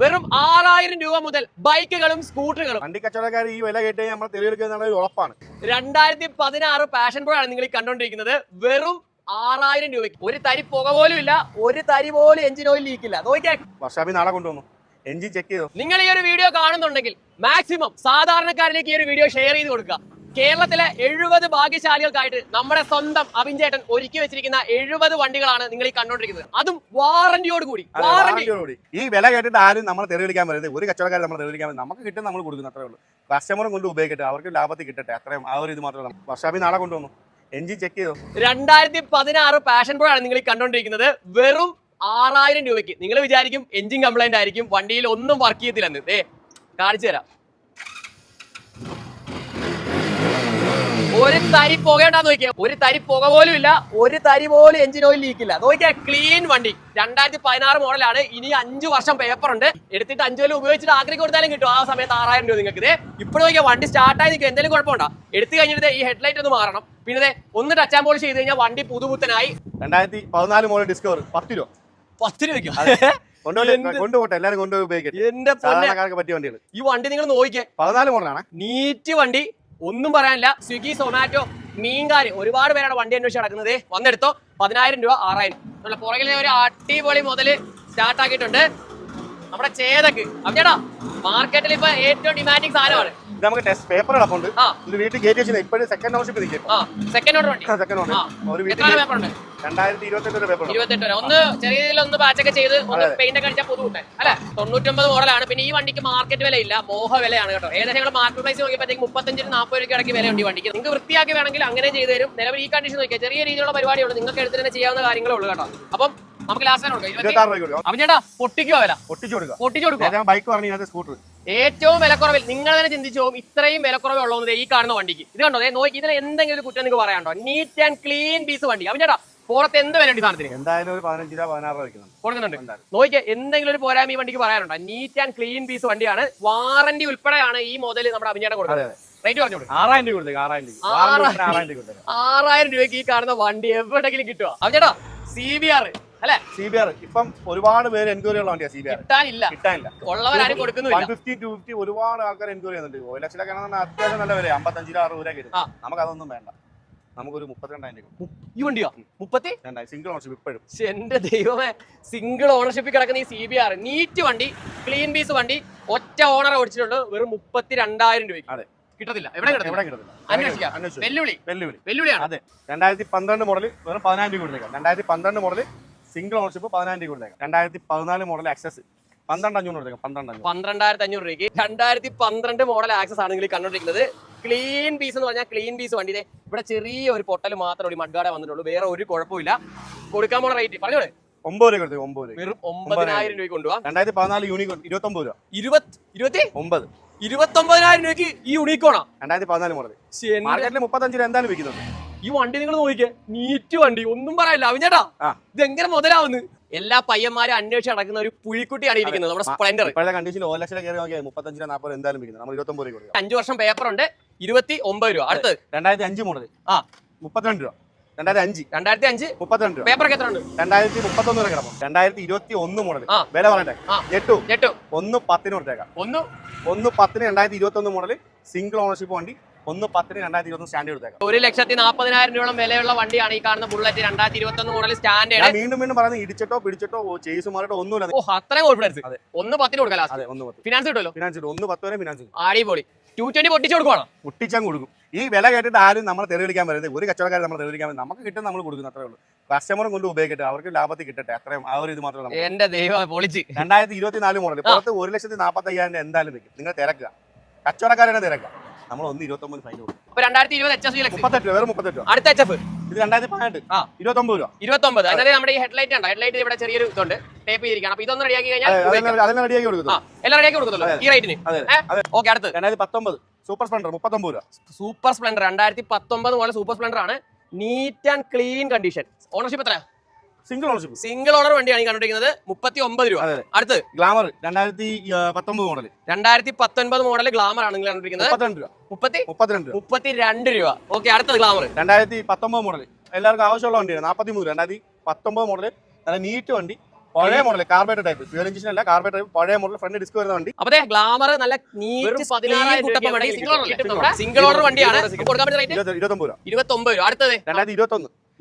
വെറും 6000 രൂപ മുതൽ ബൈക്കുകളും സ്കൂട്ടറുകളും. വണ്ടി കച്ചവടക്കാർ ഈ വില കേട്ട് നമ്മൾ തെളിവെടുക്കുക ഉറപ്പാണ്. 2016 പാഷൻ പ്രോ ആണ് നിങ്ങൾ കണ്ടോണ്ടിരിക്കുന്നത്. വെറും 6000 രൂപയ്ക്ക് ഒരു തരി പുക പോലും ഇല്ല, ഒരു തരി പോലും എഞ്ചിൻ ഓയിൽ ലീക്കില്ല. നോക്കിയാ വർഷാപ്പി നാളെ കൊണ്ടുവന്നു, എഞ്ചിൻ ചെക്ക് ചെയ്തു. നിങ്ങൾ ഈ ഒരു വീഡിയോ കാണുന്നുണ്ടെങ്കിൽ മാക്സിമം സാധാരണക്കാരിലേക്ക് ഈ ഒരു വീഡിയോ ഷെയർ ചെയ്ത് കൊടുക്കുക. കേരളത്തിലെ 70 ഭാഗ്യശാലികൾക്കായിട്ട് നമ്മുടെ സ്വന്തം അഭിൻചേട്ടൻ ഒരുക്കി വെച്ചിരിക്കുന്ന 70 വണ്ടികളാണ് നിങ്ങൾ ഈ കണ്ടോണ്ടിരിക്കുന്നത്. അതും വാറന്റിയോട് കൂടി. ഈ വില കേട്ടിട്ട് ആരും നമ്മൾ തെളിവെടുക്കാൻ പറയുന്നത് ഒരു കച്ചവടക്കാർ നമ്മൾ തെളിവെടുക്കാൻ നമുക്ക് കിട്ടും, നമ്മൾ കൊടുക്കുന്നു, അത്രേ ഉള്ളൂ. കസ്റ്റമറും കൊണ്ട് ഉപയോഗിക്കട്ടെ, അവർക്ക് ലാഭത്തിൽ കിട്ടട്ടെ, അത്രയും ആ ഒരു ഇത് മാത്രമേ. വർഷാപ്പി നാളെ കൊണ്ടുവന്നു, എഞ്ചിൻ ചെക്ക് ചെയ്തു. 2016 പാഷൻ പ്രോ ആണ് നിങ്ങൾ ഈ കണ്ടോണ്ടിരിക്കുന്നത്. വെറും 6000 രൂപയ്ക്ക്. നിങ്ങൾ വിചാരിക്കും എഞ്ചിൻ കംപ്ലൈന്റ് ആയിരിക്കും, വണ്ടിയിൽ ഒന്നും വർക്ക് ചെയ്യത്തില്ലെന്ന്. കാണിച്ചു തരാം. ഒരു തരി പുകയുണ്ടാന്ന് നോക്കിയാ, ഒരു തരി പുക പോലും ഇല്ല, ഒരു തരി പോലും എഞ്ചിൻ ഓയിൽ ലീക്കില്ല. നോക്കിയാ ക്ലീൻ വണ്ടി. 2016 മോഡലാണ്. ഇനി 5 വർഷം പേപ്പർ ഉണ്ട്. എടുത്തിട്ട് 5 കൊല്ലം ഉപയോഗിച്ചിട്ട് ആഗ്രഹം കൊടുത്താലും കിട്ടും. ആ സമയത്ത് 6000 രൂപ നിങ്ങൾക്ക്. ഇപ്പോൾ നോക്കിയാൽ വണ്ടി സ്റ്റാർട്ടായി നിൽക്കും. എന്തെങ്കിലും കുഴപ്പമുണ്ടോ? എടുത്തു കഴിഞ്ഞിട്ട് ഈ ഹെഡ്ലൈറ്റ് ഒന്ന് മാറണം. പിന്നെ ഒന്ന് ടച്ച് ആൻഡ് പോളിഷ് ചെയ്ത് കഴിഞ്ഞാൽ വണ്ടി പുതുപുത്തനായി. 2014 മോഡൽ ഡിസ്കവർ 10 രൂപ. 10 രൂപയ്ക്ക് കൊണ്ടുപോട്ടെ, എല്ലാരും കൊണ്ടുപോയി ഉപയോഗിക്കട്ടെ. എന്റെ പറ്റിയ വണ്ടികൾ. ഈ വണ്ടി നിങ്ങൾ നോക്കിയേ, 14 മോഡലാണ്. നീറ്റ് വണ്ടി, ഒന്നും പറയാനില്ല. സ്വിഗ്ഗി, സൊമാറ്റോ, മീൻകാര് ഒരുപാട് പേരാണ് വണ്ടി അന്വേഷിച്ച് നടക്കുന്നത്. വന്നെടുത്തോ. 10000 രൂപ, 6000. പുറകിലെ ഒരു അടിപൊളി മുതല് സ്റ്റാർട്ട് ആക്കിയിട്ടുണ്ട്. നമ്മുടെ ചേതക്ക് ചേട്ടാ മാർക്കറ്റിൽ ഇപ്പൊ ഏറ്റവും ഡിമാൻഡിങ് സാധനമാണ്. ഇത് നമുക്ക് ടെസ്റ്റ് പേപ്പർ കിടപ്പുണ്ട്. ഇത് വീട്ടിൽ കയറ്റി വെച്ചാൽ ഇപ്പോഴും സെക്കൻഡ് ഓണർഷിപ്പ് നിൽക്കും. സെക്കൻഡ് ഓർഡർ വണ്ടി. സെക്കൻഡ് ഓണർ ഒരു വീട്ടിൽ പേപ്പർ ഉണ്ട്. 2028 പേപ്പർ. 28 ഒന്ന് ചെറിയ രീതിയിൽ ഒന്ന് പാച്ചൊക്കെ ചെയ്ത് ഒന്ന് പെയിന്റ് ഒക്കെ അടിച്ചാൽ പുതുകൂട്ടെ അല്ലെ. 99 മോഡലാണ്. പിന്നെ ഈ വണ്ടിക്ക് മാർക്കറ്റ് വിലയില്ല, മോഹ വിലയാണ് കേട്ടോ. ഏകദേശം മാർക്കറ്റ് പ്രൈസ് നോക്കിയപ്പോഴത്തേക്ക് 35-40 രൂപ ഇടയ്ക്ക് വിലയുണ്ട് ഈ വണ്ടിക്ക്. നിങ്ങൾക്ക് വൃത്തിയാക്കി വേണമെങ്കിൽ അങ്ങനെ ചെയ്തു തരും. നിലവിൽ ഈ കണ്ടീഷൻ നോക്കിയാൽ ചെറിയ രീതിയിലുള്ള പരിപാടിയുള്ളൂ, നിങ്ങൾക്ക് എടുത്ത് തന്നെ ചെയ്യാവുന്ന കാര്യങ്ങളേ ഉള്ളൂ കേട്ടോ. അപ്പം നമുക്ക് ലാസ്റ്റ് അപ്പം ചേട്ടാ പൊട്ടിക്കോ വില? പൊട്ടിച്ചു കൊടുക്കുക. ബൈക്ക് പറഞ്ഞു സ്കൂട്ടർ ഏറ്റവും വിലക്കുറവിൽ നിങ്ങൾ തന്നെ ചിന്തിച്ചു പോകും. ഇത്രയും വിലക്കുറവ് ഉള്ളത് ഈ കാണുന്ന വണ്ടിക്ക്. ഇത് കണ്ടോ, നോക്കി ഇതിൽ എന്തെങ്കിലും ഒരു കുറ്റം നിങ്ങൾക്ക് പറയാനുണ്ടോ? നീറ്റ് ആൻഡ് ക്ലീൻ പീസ് വണ്ടി. അവൻ ചേട്ടാ പുറത്ത് എന്ത് വില ഉണ്ട് സാധനത്തിന്? എന്തായാലും ഒരു 15 രൂപ 16 രൂപ കൊടുക്കുന്നുണ്ട്. നോക്കിയാൽ എന്തെങ്കിലും ഒരു പോരായ്മ ഈ വണ്ടിക്ക് പറയാനുണ്ടോ? നീറ്റ് ആൻഡ് ക്ലീൻ പീസ് വണ്ടിയാണ്. വാറന്റി ഉൾപ്പെടെയാണ് ഈ മോഡൽ നമ്മുടെ അഭിനേട്ടം കൊടുക്കുന്നത്. റേറ്റ് പറഞ്ഞു 6000 രൂപ. 6000 രൂപയ്ക്ക് ഈ കാണുന്ന വണ്ടി എവിടെയെങ്കിലും കിട്ടുക? അവൻ ചേട്ടാ CBR അല്ലെ? CBR ഇപ്പം ഒരുപാട് പേര് എൻക്വയറി ഉള്ള വണ്ടിയാണ്. CBR കിട്ടാനില്ല, ഉള്ളവരാരും കൊടുക്കുന്നില്ല. 150, 250 ഒരുപാട് ആൾക്കാർ എൻക്വയറി ചെയ്യുന്നുണ്ട്. 1 ലക്ഷത്തിലൊക്കെ അത്യാവശ്യം നല്ല വില, 55 രൂപ 60 രൂപ കിട്ടും. നമുക്ക് അതൊന്നും വേണ്ട, നമുക്കൊരു 32,000 രൂപ. ഈ വണ്ടിയോ 32? സിംഗിൾ ഓണർഷിപ്പ് ഇപ്പോഴും. എന്റെ ദൈവമേ, സിംഗിൾ ഓണർഷിപ്പിൽ കിടക്കുന്ന ഈ CBR നീറ്റ് വണ്ടി, ക്ലീൻ പീസ് വണ്ടി, ഒറ്റ ഓണർ ഓടിച്ചിട്ടുണ്ട്. വെറും 32,000 രൂപയ്ക്ക്. അതെ, കിട്ടത്തില്ല. എവിടെ കിട്ടത്തില്ല? വെല്ലുവിളിയാണ്. അതെ, 2012 മോഡൽ വെറും 10,000 രൂപ കൊടുത്തേക്കാം. 2012 മോഡൽ സിംഗിൾ ഓണർഷിപ്പ് 10,000 രൂപ കൊടുത്തേക്കാം. 2014 മോഡൽ ആക്സസ് 12,500 കൊടുത്തേക്കാം. 12,500 രൂപയ്ക്ക് 2012 മോഡൽ ആക്സസ് ആണ് നിങ്ങൾ കണ്ടോണ്ടിരിക്കുന്നത്. ക്ലീൻ പീസ് എന്ന് പറഞ്ഞാൽ ക്ലീൻ പീസ് വണ്ടി. ഇവിടെ ചെറിയ ഒരു പൊട്ടൽ മാത്രമേ മഡ്ഗാർഡ് വന്നിട്ടുള്ളൂ, വേറെ ഒരു കുഴപ്പമില്ല. കൊടുക്കാൻ പോണ റേറ്റ് പറഞ്ഞോളെ 9 രൂപ കൊടുത്തേക്കാം. 9 വെറും 9,000 രൂപയ്ക്ക് കൊണ്ടുപോകാം. 2014 യൂണിക്കോൺ 29 രൂപ. 29,000 രൂപയ്ക്ക് ഈ യൂണിക്കോണാ 2014 മോഡൽ. മാർക്കറ്റിൽ 35 രൂപ എന്തായാലും വിൽക്കുന്നുണ്ട്. ഈ വണ്ടി നിങ്ങൾ നോക്കിയേ, നീറ്റ് വണ്ടി, ഒന്നും പറയാനില്ല. അവൻ ചേട്ടാ ഇതെങ്ങനെ മുതലാവുന്നു? എല്ലാ പയ്യന്മാരും അന്വേഷിച്ച് നടക്കുന്ന ഒരു പുഴിക്കുട്ടിയാണ് ഇരിക്കുന്നത്, നമ്മുടെ സ്പ്ലെൻഡർ. ഇപ്പോഴത്തെ കണ്ടീഷനിൽ 1 ലക്ഷം കയറി നോക്കിയാൽ 35 40 എന്തായാലും വിൽക്കുന്നത്. നമ്മൾ 29 രൂപ. 5 വർഷം പേപ്പർ ഉണ്ട്. 29 രൂപ. അടുത്ത് 2005 മോഡൽ 32 രൂപ. 2005 32 രൂപ. പേപ്പർ എത്ര ഉണ്ട്? 2031 വരെ കിടക്കും. 2021 മോഡൽ വില പറയട്ടെ 8 110 കൊടുത്തേക്കാം. 110 2021 മോഡൽ സിംഗിൾ ഓണർഷിപ്പ് വണ്ടി 110 2021 സ്റ്റാൻഡ് കൊടുത്തേക്കാം. 1,40,000 രൂപ വിലയുള്ള വണ്ടിയാണ് ഈ കാണുന്ന ബുള്ളറ്റ് 2021 മോഡൽ സ്റ്റാൻഡേർഡ്. വീണ്ടും പറയുന്നത് ഇടിച്ചിട്ടോ പിടിച്ചിട്ടോ ചേസ് മാറിട്ടോ ഒന്നുമില്ല. അത്രയും കോൺഫിഡൻസ്. 110 കൊടുക്കാം. ഫിനാൻസ് കിട്ടുമല്ലോ. 110 വരെ ഫിനാൻസ്. അടിപൊളി. 220 പൊട്ടിച്ചു കൊടുക്കണം. പൊട്ടിച്ചാൽ കൊടുക്കും. ഈ വില കേട്ടിട്ട് ആരും നമ്മൾ തെളിവെടുക്കാൻ വരുന്നത് ഒരു കച്ചവടക്കാർ നമ്മൾ തെളിവെടുക്കാൻ നമുക്ക് കിട്ടും, നമ്മൾ കൊടുക്കുന്നു, അത്രേ ഉള്ളൂ. കസ്റ്റമറും കൊണ്ട് ഉപയോഗിക്കട്ടെ, അവർക്ക് ലാഭത്തിൽ കിട്ടട്ടെ, അത്രയും ആ ഒരു ഇത് മാത്രമേ. എന്റെ ദൈവം പൊളിച്ച്. 2024 മോഡൽ പുറത്ത് 1,45,000 എന്തായാലും വെക്കും. നിങ്ങൾ തിരക്കുക, കച്ചവടക്കാരെ തിരക്കുക. നമ്മൾ 1,29 ഫൈൻ കൊടുക്കും. 2020 38 രൂപ. വെറും 38 രൂപ. അടുത്ത HF ഇത് 2018 29 രൂപ. 29. അതായത് നമ്മുടെ ഈ ഹെഡ്ലൈറ്റ് ഉണ്ട്. ഹെഡ്ലൈറ്റ് ഇവിടെ ചെറിയൊരു ഇതുണ്ട്, ടേപ്പ് ചെയ്തിരിക്കണം. അപ്പൊ ഇതൊന്ന് റെഡിയാക്കി കഴിഞ്ഞാൽ അതെല്ലാം റെഡിയാക്കി കൊടുക്കും. എല്ലാം റെഡിയാക്കി കൊടുക്കുമല്ലോ ഈ റേറ്റിന്. ഓക്കെ, അടുത്ത് 2019 സൂപ്പർ സ്പ്ലെൻഡർ 39 രൂപ. Super splendor 2019 model super splendor ആണ്. Neat and clean condition. Ownership എത്രയാ? സിംഗിൾ ഓണർ വണ്ടിയാണ് ഈ കണ്ടിരിക്കുന്നത്. 39 രൂപ. അടുത്ത് ഗ്ലാമർ 2019 മോഡൽ. 2019 മോഡൽ ഗ്ലാമർ ആണ് നിങ്ങൾ കണ്ടിരിക്കുന്നത്. 32 രൂപ. ഓക്കെ, അടുത്തത് ഗ്ലാമർ 2019 മോഡൽ. എല്ലാവർക്കും ആവശ്യമുള്ള വണ്ടിയാണ്. 43 രൂപ. 2019 മോഡൽ നല്ല നീറ്റ് വണ്ടി, പഴയ model carburettor type, fuel injection അല്ല, കാർബേറ്റർ ടൈപ്പ്, പഴയ മോഡൽ, ഫ്രണ്ട് ഡിസ്ക് വരുന്ന വണ്ടി. അപ്പൊ ഗ്ലാമർ നല്ല നീറ്റ് സിംഗിൾ ഓർഡർ വണ്ടിയാണ്. കൊടുക്കാൻ പറ്റുന്ന റേറ്റ് 29 രൂപ. അടുത്തത്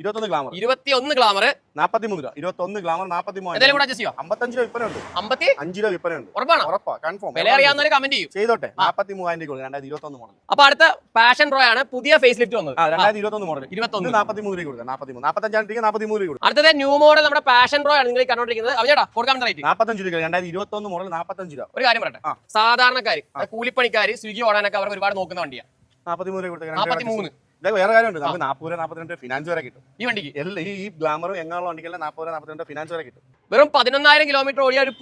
21 ഗ്ലാമർ 21 ഗ്ലാമർ 43 രൂപ. 21 ഗ്ലാമർ 43. എന്തെങ്കിലും കൂടെ അഡ്ജസ്റ്റ് ചെയ്യാം. 55 രൂപ വിൽപ്പനയുണ്ട്. 55 രൂപ വിൽപ്പനയുണ്ട്. ഉറപ്പാണ്? ഉറപ്പാ, കൺഫേം. വില അറിയാവുന്നവർ കമന്റ് ചെയ്യും. ചെയ്തോട്ടെ. 43,000 രൂപ 2021 മോഡൽ. അപ്പൊ അടുത്ത പാഷൻ പ്രോ ആണ്, പുതിയ ഫേസ് ലിഫ്റ്റ് വന്നത്. 2021 മോഡൽ. 21 43 രൂപ കൊടുക്കാം. 45 43 രൂപ. അടുത്തത് ന്യൂ മോഡൽ നമ്മുടെ പാഷൻ പ്രോ ആണ് നിങ്ങൾ കണ്ടോണ്ടിരിക്കുന്നത്. അവചേട്ടാ കൊടുക്കാൻ റേറ്റ് 45 രൂപ. 2021 മോഡൽ 45 രൂപ. ഒരു കാര്യം പറയട്ടെ, സാധാരണക്കാര് കൂലിപ്പണിക്കാര് സ്വിഗ്ഗി ഓടാനൊക്കെ അവർക്ക് ഒരുപാട് നോക്കുന്ന വണ്ടിയാണ്. 43 രൂപ കൊടുക്കാം. 43. വേറെ കാര്യമുണ്ട്, നമുക്ക് 40 42 ഫിനാൻസ് വരെ കിട്ടും ഈ വണ്ടിക്ക്. ഈ ഗ്ലാമറും എങ്ങനെയുള്ള വണ്ടിക്കെല്ലാം 40 42 ഫിനാൻസ് വരെ കിട്ടും. വെറും 11,000 കിലോമീറ്റർ ഓടിയ ഒരു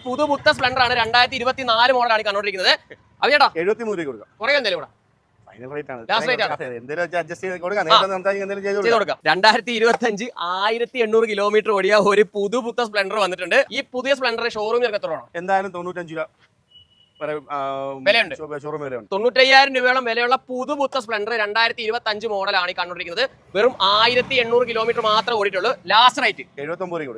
പുതുപുത്ത സ്പ്ലെൻഡർ ആണ്. 2024 മോഡലാണ് കണ്ടോണ്ടിരിക്കുന്നത്. അവചേട്ടാ 73 രൂപ കൊടുക്കാം. കുറേ എന്തെങ്കിലും കൂടെ ഫൈനൽ റേറ്റ് ആണ്. ലാസ്റ്റ് റേറ്റ് ആണ്. എന്തെങ്കിലും അഡ്ജസ്റ്റ് ചെയ്ത് കൊടുക്കാം. ചെയ്ത് കൊടുക്കാം. 2025 1800 കിലോമീറ്റർ ഓടിയ ഒരു പുതുപുത്ത സ്പ്ലെൻഡർ വന്നിട്ടുണ്ട്. ഈ പുതിയ സ്പ്ലെൻഡർ ഷോറൂമിൽ എത്ര വേണം? എന്തായാലും 95 രൂപ വിലയുണ്ട്. ഷോറൂം വിലയുണ്ട്. 95,000 രൂപയോളം വിലയുള്ള പുതുപുത്ത സ്പ്ലെൻഡർ 2025 മോഡലാണ് ഈ കണ്ടുകൊണ്ടിരിക്കുന്നത്. വെറും 1800 കിലോമീറ്റർ മാത്രമേ ഓടിയിട്ടുള്ളൂ. ലാസ്റ്റ് റേറ്റ് 79 രൂപ.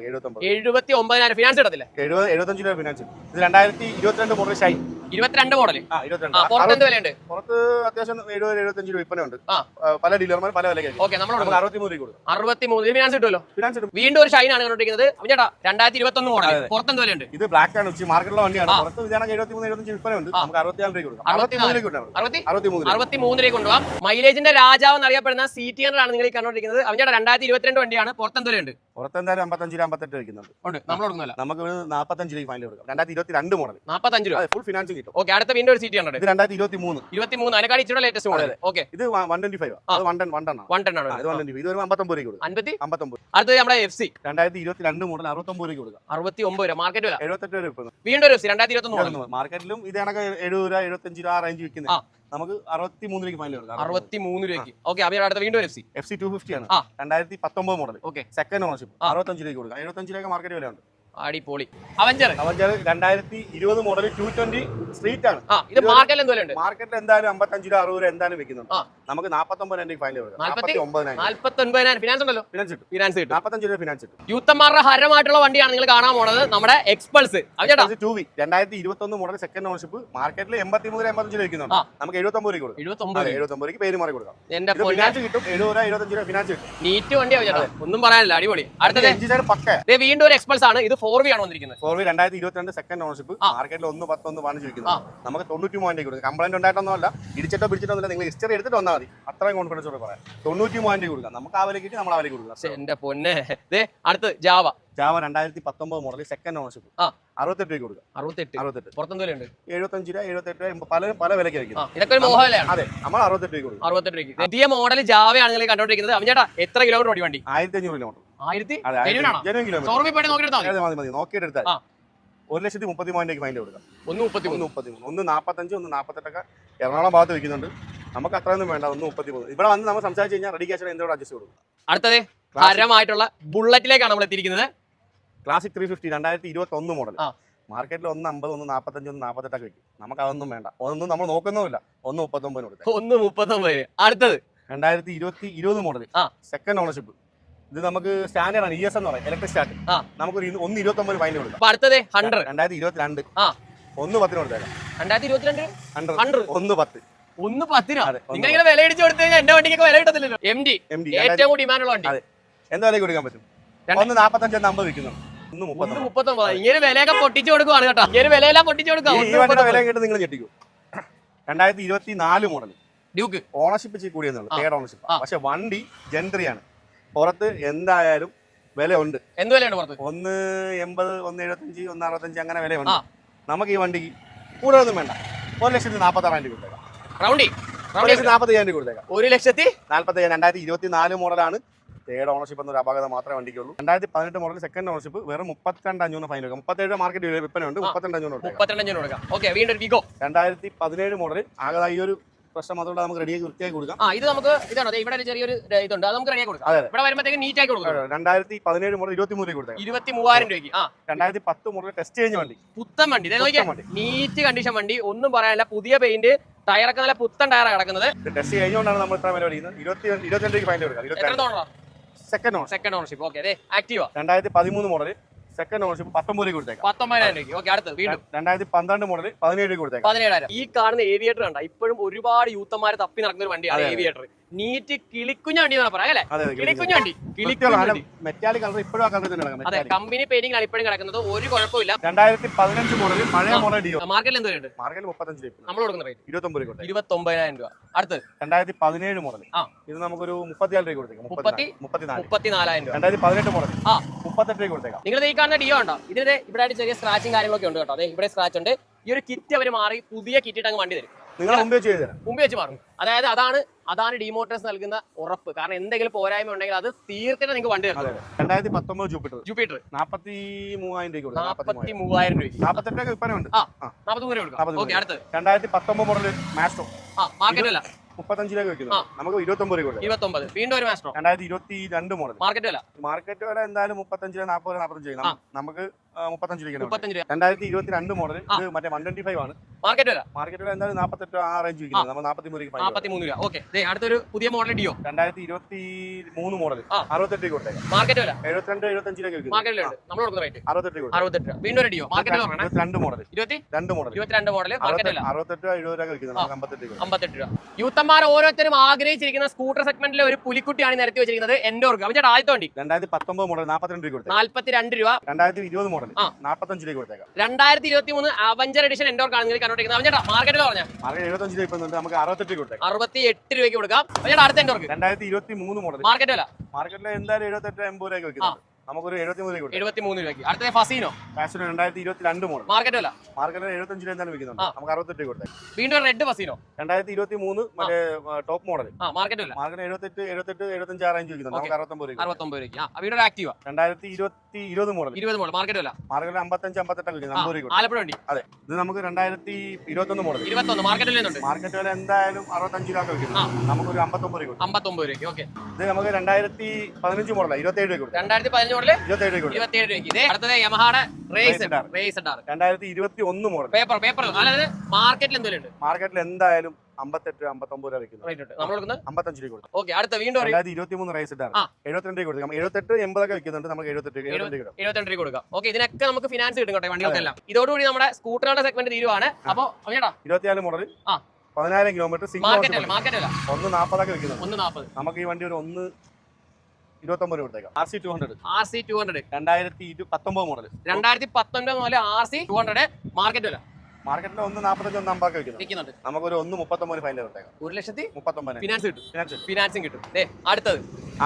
79,000. ഫിനാൻസ് കിട്ടത്തില്ല. 75 രൂപ ഫിനാൻസ്. ഇത് 2022 മോഡൽ ഷൈൻ 22 മോഡൽ. 22. പുറത്ത് വിലയുണ്ട്? പുറത്ത് അത്യാവശ്യം 70-75 രൂപ വിൽപ്പനയുണ്ട്. പല ഡീലർമാർ പല വിലയ്ക്ക്. ഓക്കെ, നമ്മൾ 63 രൂപ കൊടുക്കും. 63 ഫിനാൻസ് കിട്ടുമല്ലോ. ഫിനാൻസ് കിട്ടും. വീണ്ടും ഒരു ഷൈൻ ആണ് കണ്ടോണ്ടിരിക്കുന്നത്. ചേട്ടാ 2021 മോഡൽ. പുറത്ത് വിലയുണ്ട്? ഇത് ബ്ലാക്ക് ആണ്, മാർക്കറ്റിലുള്ള വണ്ടിയാണ്. പുറത്ത് ഇതാണ് 73-75 വിൽപ്പനയുണ്ട്. നമുക്ക് 64 രൂപ കൊടുക്കാം. 63 രൂപ കൊണ്ടുപോകാം. മൈലേജിന്റെ രാജാവ് എന്നറിയപ്പെടുന്ന CT100 ആണ് നിങ്ങൾ കണ്ടോണ്ടിരിക്കുന്നത്. അവന്റെ 2022 വണ്ടിയാണ്. പുറത്ത് വിലയുണ്ട്? പുറത്ത് എന്തായാലും 55 58 വയ്ക്കുന്നുണ്ട്. നമുക്ക് 45 രൂപ ഫൈനൽ കൊടുക്കാം. 2022 മോഡൽ 45 രൂപ ഫുൾ ഫിനാൻസ് കിട്ടും. ഓക്കെ, അടുത്ത വീണ്ടും ഒരു CT100. ഇത് 2023 അതിനെക്കാൾ ഇച്ചിരി ലേറ്റസ്റ്റ് മോഡൽ. ഓക്കെ, ഇത് 125 ആണ്. 110 ആണ്. ഇത് 125. ഇത് 59 രൂപ കൊടുക്കും. 59. അടുത്തത് നമ്മുടെ FC 2022 മോഡൽ 69 രൂപ കൊടുക്കാം. 69 രൂപ മാർക്കറ്റ് വില. 78 രൂപ. വീണ്ടും ഒരു FC 2021 മോഡൽ. മാർക്കറ്റിലും ഇത് കണക്ക് 70 രൂപ 75 രൂപ ആ റേഞ്ച് വിൽക്കുന്നത്. നമുക്ക് 63 രൂപയ്ക്ക് ഫൈനൽ കൊടുക്കാം. 63 രൂപയ്ക്ക്. ഓക്കെ, അപ്പോൾ അടുത്ത വീണ്ടും ഒരു FC 250 ആണ്. 2019 മോഡൽ. ഓക്കെ, സെക്കൻഡ് ഓണർഷിപ്പ് 65 രൂപയ്ക്ക് കൊടുക്കാം. 75 രൂപ മാർക്കറ്റ് വിലയുണ്ട്. അടിപൊളി. അവഞ്ചർ 2020 മോഡൽ 220 സ്ട്രീറ്റ് ആണ്. ഇത് മാർക്കറ്റിൽ എന്തുവലുണ്ട്? മാർക്കറ്റിൽ എന്തായാലും 55 രൂപ 60 രൂപ എന്തായാലും വെക്കുന്നുണ്ട്. നമുക്ക് 49 ഫൈനൽ കൊടുക്കാം. 49,000 ഫിനാൻസ് ഉണ്ടല്ലോ. ഫിനാൻസ് കിട്ടും. 45 രൂപ ഫിനാൻസ് കിട്ടും. യൂത്തന്മാരുടെ ഹരമായിട്ടുള്ള വണ്ടിയാണ് നിങ്ങൾ കാണാൻ പോണത്, നമ്മുടെ എക്സ്പൾസ്. 2021 model second ownership. മാർക്കറ്റിൽ 83-85 രൂപ വെക്കുന്നുണ്ട്. നമുക്ക് 79 രൂപ കൊടുക്കാം. 79 പേര് മാറി കൊടുക്കാം. ഫിനാൻസ് കിട്ടും. 70 രൂപ 25 രൂപ ഫിനാൻസ് കിട്ടും. നീറ്റ് വണ്ടിയാണ്, ഒന്നും പറയാനില്ല. അടിപൊളി. അടുത്തത് പക്ക വീണ്ടും ഒരു എക്സ്പൾസ് ആണ്. ഇത് 4V ആണ് വന്നിരിക്കുന്നത്. 4V 2022 second ownership. മാർക്കറ്റിൽ 110 15 വിൽക്കുന്നത്. നമുക്ക് 93 കൊടുക്കാം. കംപ്ലൈന്റ് ഉണ്ടായിട്ടൊന്നും അല്ല, ഇടിച്ചിട്ടോ പിടിച്ചിട്ടോ ഒന്നുമില്ല. നിങ്ങൾ ഹിസ്റ്ററി എടുത്തിട്ട് വന്നാൽ മതി. അത്രയും കോൺഫിഡൻസോടെ പറയാം. 93 കൊടുക്കാം. നമുക്ക് ആ വിലക്കിട്ട് നമ്മൾ ആ വില കൊടുക്കാം. എന്റെ പൊന്നെ. അടുത്ത് ജാവ 2019 മോഡൽ സെക്കൻഡ് ഓണർഷിപ്പ്. 68 രൂപ കൊടുക്കാം. 68. പുറത്തെന്ത് വിലയുണ്ട്? 75 രൂപ 78 രൂപ പല വിലയ്ക്ക് വയ്ക്കുന്നത്. ഇതൊക്കെ ഒരു മോഹവിലയാണ്. അതെ, നമ്മൾ 68 രൂപ കൊടുക്കും. 68 രൂപയ്ക്ക്. പുതിയ മോഡൽ ജാവയാണ് നിങ്ങൾ കണ്ടോണ്ടിരിക്കുന്നത്. അവഞ്ചേട്ടാ എത്ര കിലോമീറ്റർ ഓടി വണ്ടി? 1500 കിലോമീറ്റർ. 1000 കിലോമീറ്റർ നോക്കിയെടുത്താൽ 1,33,000 ഫൈൻ കൊടുക്കാം. 1,33, 1,45, 1,48 എറണാകുളം ഭാഗത്ത് വെക്കുന്നുണ്ട്. നമുക്ക് അത്രയൊന്നും വേണ്ട. 1,33 ഇവിടെ വന്ന് നമ്മൾ സംസാരിച്ച് കഴിഞ്ഞാൽ റെഡി ക്യാഷ് എന്തോട് അഡ്ജസ്റ്റ് കൊടുക്കും. അടുത്തത് ഹരമായിട്ടുള്ള ബുള്ളറ്റിലേക്കാണ് നമ്മൾ എത്തിയിരിക്കുന്നത്. Classic 350 2021 model. മാർക്കറ്റിൽ 1,50, 1,45, 1,48 വെക്കും. നമുക്ക് അതൊന്നും വേണ്ട. ഒന്നും നമ്മൾ നോക്കുന്നുമില്ല. 1,39 കൊടുക്കാം. 1,39. അടുത്തത് 2020 മോഡൽ സെക്കൻഡ് ഓണർഷിപ്പ്. ഇത് നമുക്ക് സ്റ്റാൻഡേർഡ് ആണ്. ES എന്ന് പറയും, ഇലക്ട്രിക് സ്റ്റാർട്ട്. നമുക്ക് 1,29 ഫൈൻ കൊടുക്കാം. അടുത്തത് 100 2022 1,10 കൊടുത്തേക്കാം. 2022 1,10. 1,10. നിങ്ങളിങ്ങനെ വില ഇടിച്ചു കൊടുത്തു കഴിഞ്ഞാൽ എന്റെ വണ്ടിക്ക് വില കിട്ടത്തില്ലല്ലോ. MD ഏറ്റവും കൂടി ഡിമാൻഡുള്ള വണ്ടി. എന്താ വില കൊടുക്കാൻ പറ്റും? 1,45 50 വിൽക്കുന്നുണ്ട്. 1,39. ഇങ്ങനെ വിലയൊക്കെ പൊട്ടിച്ചു കൊടുക്കുവാണ് കേട്ടോ. ഇങ്ങനെ വിലയെല്ലാം പൊട്ടിച്ചു കൊടുക്കാം. വില കേട്ട് നിങ്ങൾ ഞെട്ടിക്കും. 2024 മോഡൽ ഡ്യൂക്ക്. ഓണർഷിപ്പ് കൂടിയെന്നുള്ളൂ, തേർഡ് ഓണർഷിപ്പ്. പക്ഷെ വണ്ടി ജെൻട്രിയാണ്. പുറത്ത് എന്തായാലും വില ഉണ്ട്. എന്ത് വിലയുണ്ട് പുറത്ത്? 1,80, 1,75, 1,65 അങ്ങനെ വിലയുണ്ട്. നമുക്ക് ഈ വണ്ടിക്ക് കൂടുതലൊന്നും വേണ്ട. 1,46,000 കൊടുത്തേക്കാം. റൗണ്ടി 1,45,000 കൊടുത്തേക്കാം. 1,45,000. 2024 മോഡലാണ്. തേർഡ് ഓണർഷിപ്പ് എന്നൊരു അപാകത മാത്രമേ വണ്ടിക്കുള്ളൂ. 2018 മോഡൽ സെക്കൻഡ് ഓണർഷിപ്പ്. വെറും 32,500 ഫൈൻ കൊടുക്കാം. 37 മാർക്കറ്റ് വിൽപ്പനയുണ്ട്. 32,500 കൊടുക്കാം. ഓക്കെ, വീണ്ടും വിഗോ 2017 മോഡൽ. ആകെ ഈ ഒരു പ്രശ്നം അതുകൊണ്ട് നമുക്ക് റെഡിയാക്കി വൃത്തിയാക്കി കൊടുക്കാം. ഇത് നമുക്ക് ഇതാണ് ഇവിടെ ചെറിയൊരു ഇതുണ്ട്, അത് നമുക്ക് റെഡിയാക്കി കൊടുക്കാം. ഇവിടെ വരുമ്പോഴത്തേക്ക് നീറ്റ് ആക്കി കൊടുക്കാം. 2017 മോഡൽ 23 രൂപ കൊടുക്കാം. 23,000 രൂപയ്ക്ക്. 2010 മോഡൽ ടെസ്റ്റ് ചേഞ്ച് വണ്ടി, പുത്തൻ വണ്ടി. നീറ്റ് കണ്ടീഷൻ വണ്ടി, ഒന്നും പറയാനില്ല. പുതിയ പെയിന്റ്, ടയറൊക്കെ നല്ല പുത്തൻ ടയറാണ് കിടക്കുന്നത്. ടെസ്റ്റ് കഴിഞ്ഞുകൊണ്ടാണ് നമ്മൾ ഇത്ര വില മേടിക്കുന്നത്. 22 രൂപയ്ക്ക് ഫൈൻ കൊടുക്കാം. Second ownership. Okay, Activa 2013 model second ownership 19 കൊടുത്തേക്കാം. 19,000 രൂപയ്ക്ക്. ഓക്കെ, അടുത്ത് വീണ്ടും 2012 മോഡൽ 17 കൊടുത്തേക്കാം. 17,000. ഈ കാണുന്ന ഏവിയേറ്റർ കണ്ട ഇപ്പോഴും ഒരുപാട് യൂത്തന്മാര് തപ്പി നടക്കുന്ന ഒരു വണ്ടിയാണ് ഏവിയേറ്റർ. നീറ്റ് കിളിക്കുഞ്ഞ വണ്ടി എന്ന് പറയാം അല്ലെ? കിളിക്കുഞ്ഞ വണ്ടി, മെറ്റാലിക് കളർ ഇപ്പോഴും ആ കളർ തന്നെ. അതെ, കമ്പനി പെയിന്റിംഗാണ് ഇപ്പോഴും കിടക്കുന്നത്, ഒരു കുഴപ്പമില്ല. 2015 മോഡൽ പഴയ മോഡൽ ഡിയോ. മാർക്കറ്റിൽ എന്തുണ്ട്? മാർക്കറ്റിൽ 35 നമ്മൾ കൊടുക്കുന്ന റേറ്റ് 29 29,000 രൂപ. അടുത്ത് 2017 മോഡൽ. ഇത് നമുക്കൊരു 34 രൂപ കൊടുത്തേക്കാം. 34,000 രൂപ. 2018 മോഡൽ 38 രൂപ കൊടുത്തേക്കാം. നിങ്ങൾ ഈ കാണുന്ന ഡിയോ ഉണ്ടോ? ഇതിന് ഇവിടെ ചെറിയ സ്ക്രാച്ചും കാര്യങ്ങളൊക്കെ ഉണ്ട് കേട്ടോ. അതെ, ഇവിടെ സ്ക്രാച്ച് ഉണ്ട്. ഈ ഒരു കിറ്റ് അവർ മാറി പുതിയ കിറ്റ് അങ്ങ് വണ്ടി തരും. നിങ്ങൾ മുമ്പ് വെച്ച് മാറും. അതായത് അതാണ് ഡിമോട്ടേഴ്സ് നൽകുന്ന ഉറപ്പ്. കാരണം എന്തെങ്കിലും പോരായ്മ ഉണ്ടെങ്കിൽ അത് തീർത്തിട്ട് നിങ്ങൾക്ക് വണ്ടി തരും. 2019 ജൂപ്പിറ്റർ 43,000 രൂപ. 43,000 രൂപ. 48 വിൽപ്പനയുണ്ട്. 43 കൊടുക്കാം. ഓക്കെ, അടുത്ത് 2019 മോഡൽ മാസ്റ്റോ. മാർക്കറ്റ് അല്ല 35 രൂപ വെക്കുന്നു. നമുക്ക് 29 രൂപ. 29. വീണ്ടും ഒരു മാസ്റ്റോ 2022 മോഡൽ. മാർക്കറ്റ് വില എന്തായാലും 35 40 45. നമുക്ക് 35 രൂപ. 35 രൂപ. 2022 മോഡൽ. ഇത് മറ്റേ 125 ആണ്. മാർക്കറ്റ് വില എന്തായാലും 48 ആ റേഞ്ച് വിൽക്കുന്നത്. നമ്മൾ 43 രൂപ. ഓക്കെ, അടുത്തൊരു പുതിയ മോഡൽ ഡിയോ 2023 മോഡൽ 68 രൂപ കൊടുത്തേക്കാം. മാർക്കറ്റ് വില 72 75 രൂപ വിൽക്കുന്നത്. മാർക്കറ്റ് വില നമ്മൾ കൊടുക്കുന്ന റേറ്റ് 68 രൂപ. 68 രൂപ. വീണ്ടും ഒരു ഡിയോ മാർക്കറ്റ് വില 22 മോഡൽ. 22 മോഡൽ മാർക്കറ്റ് വില 68 70 രൂപ വിൽക്കുന്നത്. 58 രൂപ. യൂത്തന്മാർ ഓരോരുത്തരും ആഗ്രഹിച്ചിരിക്കുന്ന സ്കൂട്ടർ സെഗ്മെന്റിലെ ഒരു പുലിക്കുട്ടിയാണ് നിരത്തി വെച്ചിരിക്കുന്നത്. എൻഡോർക്ക്. അവന്റെ ആദ്യത്തെ വണ്ടി 2019 മോഡൽ 42 രൂപ. 42 രൂപ. 2020 മോഡൽ 45 രൂപ കൊടുത്തേക്കാം. 2023 അവഞ്ചർ എഡിഷൻ എൻഡോർക്ക് ആണ് നിങ്ങൾ കണ്ടോണ്ടിരിക്കുന്നത്. അവന്റെ മാർക്കറ്റ് പറഞ്ഞ 75 രൂപ. നമുക്ക് 68 രൂപ കൊടുത്തേക്കാം. 68 രൂപയ്ക്ക് കൊടുക്കാം. അവന്റെ അടുത്ത എൻഡോർക്ക് 2023 മോഡൽ. മാർക്കറ്റ് വില മാർക്കറ്റിൽ എന്തായാലും 78 80 രൂപ വെക്കുന്നത്. നമുക്കൊരു 73 രൂപ. 73 രൂപയ്ക്ക്. അടുത്ത ഫസീനോ 2022 മോഡൽ. മാർക്കറ്റ് വില മാർക്കറ്റിൽ 75 രൂപ എന്തായാലും വിൽക്കുന്നുണ്ട്. നമുക്ക് 68 രൂപ കൊടുത്തേക്കാം. വീണ്ടും റെഡ് ഫസീനോ 2023 മറ്റേ ടോപ്പ് മോഡൽ. മാർക്കറ്റ് വില മാർക്കറ്റ് 78 75 റേഞ്ച് വിൽക്കുന്നുണ്ട്. നമുക്ക് 69 രൂപ. 69 രൂപയ്ക്ക്. വീണ്ടും ആക്റ്റീവ 2020 മോഡൽ. 20 മോഡൽ. മാർക്കറ്റ് വില മാർക്കറ്റിൽ 55 58 വിൽക്കുന്നത്. 50 രൂപ. ആലപ്പുഴ വണ്ടി. അതെ, ഇത് നമുക്ക് 2021 മോഡൽ. 21 മാർക്കറ്റ് വില മാർക്കറ്റ് വില എന്തായാലും 65 രൂപ വിൽക്കുന്നത്. നമുക്കൊരു 59 രൂപ. 59 രൂപയ്ക്ക്. ഓക്കെ, ഇത് നമുക്ക് 2015 മോഡൽ 27 രൂപ. 2015 മോഡൽ 27 രൂപ. 27 രൂപയ്ക്ക്. അടുത്തത് യമഹാടെ റേസ് 2021 മോഡൽ. പേപ്പർ അതായത് മാർക്കറ്റിൽ എന്തെങ്കിലും ഉണ്ട്. മാർക്കറ്റിൽ എന്തായാലും 58 59 രൂപ വിൽക്കുന്നത്. നമ്മൾ കൊടുക്കുന്നത് 55 രൂപ കൊടുക്കും. ഓക്കെ, അടുത്ത വീണ്ടും 2023 റേസ് 72 രൂപ കൊടുക്കാം. 78 80 ഒക്കെ വിൽക്കുന്നുണ്ട്. നമുക്ക് 72 രൂപ കൊടുക്കാം. ഓക്കെ, ഇതിനൊക്കെ നമുക്ക് ഫിനാൻസ് കിട്ടും കേട്ടോ വണ്ടികൾക്കെല്ലാം. ഇതോടുകൂടി നമ്മുടെ സ്കൂട്ടറുകളുടെ സെഗ്മെന്റ് തീരുവാണ്. അപ്പൊ 24 മോഡൽ 10,000 കിലോമീറ്റർ മാർക്കറ്റ് വില 140 ഒക്കെ വിൽക്കുന്നത്. 140. നമുക്ക് ഈ വണ്ടി ഒരു 1.29 രൂപ കൊടുത്തേക്കാം. RC 200 2019 model. 2019 മുതൽ RC 200 മാർക്കറ്റ് വില മാർക്കറ്റിൽ 1.45 1.50 ഒക്കെ വിൽക്കുന്നുണ്ട്. നമുക്കൊരു 1.39 ഫൈനൽ കൊടുത്തേക്കാം. 1,39,000 ഫിനാൻസ് കിട്ടും. ഫിനാൻസിങ് കിട്ടും. അടുത്തത്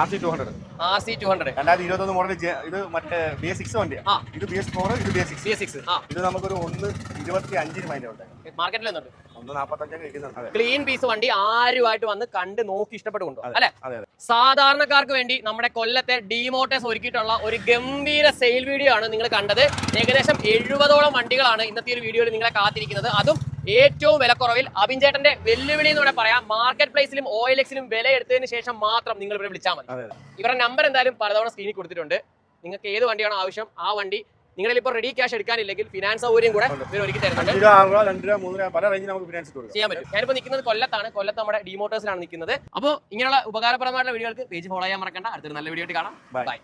RC 200 2021 മോഡൽ. ഇത് മറ്റേ BS6 വണ്ടിയാണ്. ഇത് BS4 ഇത് BS6. ഇത് നമുക്കൊരു 1.25 ഫൈനൽ കൊടുത്തേക്കാം. മാർക്കറ്റിൽ 1.45 ക്ലീൻ പീസ് വണ്ടി ആരുമായിട്ട് വന്ന് കണ്ട് നോക്കി ഇഷ്ടപ്പെട്ടുകൊണ്ടോ അല്ലെ? സാധാരണക്കാർക്ക് വേണ്ടി നമ്മുടെ കൊല്ലത്തെ ഡിമോട്ടേഴ്സ് ഒരുക്കിയിട്ടുള്ള ഒരു ഗംഭീര സെയിൽ വീഡിയോ ആണ് നിങ്ങൾ കണ്ടത്. ഏകദേശം 70ഓളം വണ്ടികളാണ് ഇന്നത്തെ ഒരു വീഡിയോയിൽ നിങ്ങളെ കാത്തിരിക്കുന്നത്. അതും ഏറ്റവും വിലക്കുറവിൽ. അബിൻചേട്ടന്റെ വെല്ലുവിളി എന്ന് കൂടെ പറയാം. മാർക്കറ്റ് പ്ലേസിലും OLXലും വില എടുത്തതിന് ശേഷം മാത്രം നിങ്ങൾ ഇവിടെ വിളിച്ചാൽ മതി. ഇവരുടെ നമ്പർ എന്തായാലും പലതവണ സ്ക്രീനിൽ കൊടുത്തിട്ടുണ്ട്. നിങ്ങൾക്ക് ഏത് വണ്ടിയാണോ ആവശ്യം ആ വണ്ടി നിങ്ങളിൽ ഇപ്പോൾ റെഡി ക്യാഷ് എടുക്കാനില്ലെങ്കിൽ ഫിനാൻസ് സൗകര്യം കൂടെ ഇവർ ഒരുക്കി തരുന്നുണ്ട്. 2 രൂപ 3 രൂപ പല റേഞ്ചിൽ നമുക്ക് ഫിനാൻസ് ചെയ്യാൻ പറ്റും. ഞാനിപ്പോൾ നിൽക്കുന്നത് കൊല്ലത്താണ്. കൊല്ലത്ത് നമ്മുടെ ഡിമോട്ടേഴ്സിലാണ് നിൽക്കുന്നത്. അപ്പോൾ ഇങ്ങനെയുള്ള ഉപകാരപ്രദമായിട്ടുള്ള വീഡിയോകൾക്ക് പേജ് ഫോളോ ചെയ്യാൻ മറക്കണ്ട. അടുത്തൊരു നല്ല വീഡിയോ ആയിട്ട് കാണാം. ബൈ.